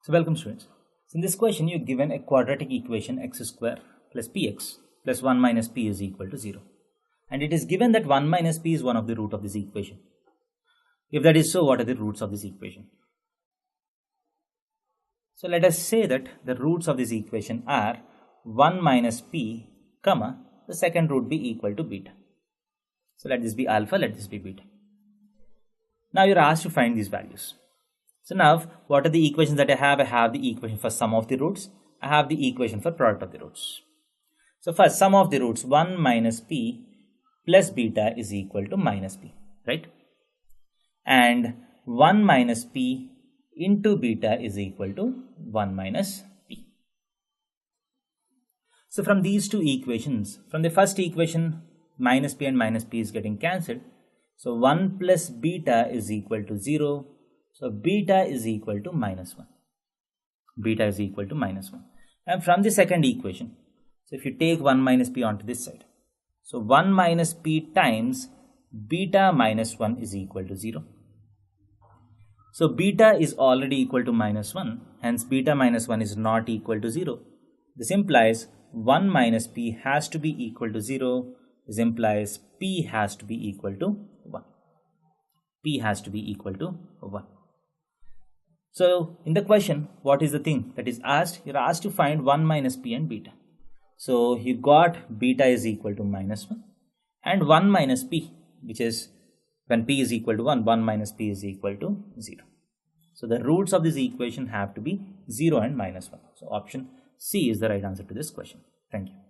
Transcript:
So welcome students. So in this question you're given a quadratic equation x square plus px plus 1 minus p is equal to 0. And it is given that 1 minus p is one of the root of this equation. If that is so, what are the roots of this equation? So let us say that the roots of this equation are 1 minus p, comma, the second root be equal to beta. So let this be alpha, let this be beta. Now you're asked to find these values. So now, what are the equations that I have? I have the equation for sum of the roots. I have the equation for product of the roots. So first, sum of the roots, 1 minus p plus beta is equal to minus p, right? And 1 minus p into beta is equal to 1 minus p. So from these two equations, from the first equation, minus p and minus p is getting cancelled. So 1 plus beta is equal to 0. So beta is equal to minus 1. Beta is equal to minus 1. And from the second equation, so if you take 1 minus p onto this side, so 1 minus p times beta minus 1 is equal to 0. So beta is already equal to minus 1, hence beta minus 1 is not equal to 0. This implies 1 minus p has to be equal to 0. This implies p has to be equal to 1. P has to be equal to 1. So in the question, what is the thing that is asked? You're asked to find 1 minus p and beta. So you got beta is equal to minus 1 and 1 minus p, which is when p is equal to 1, 1 minus p is equal to 0. So the roots of this equation have to be 0 and minus 1. So option C is the right answer to this question. Thank you.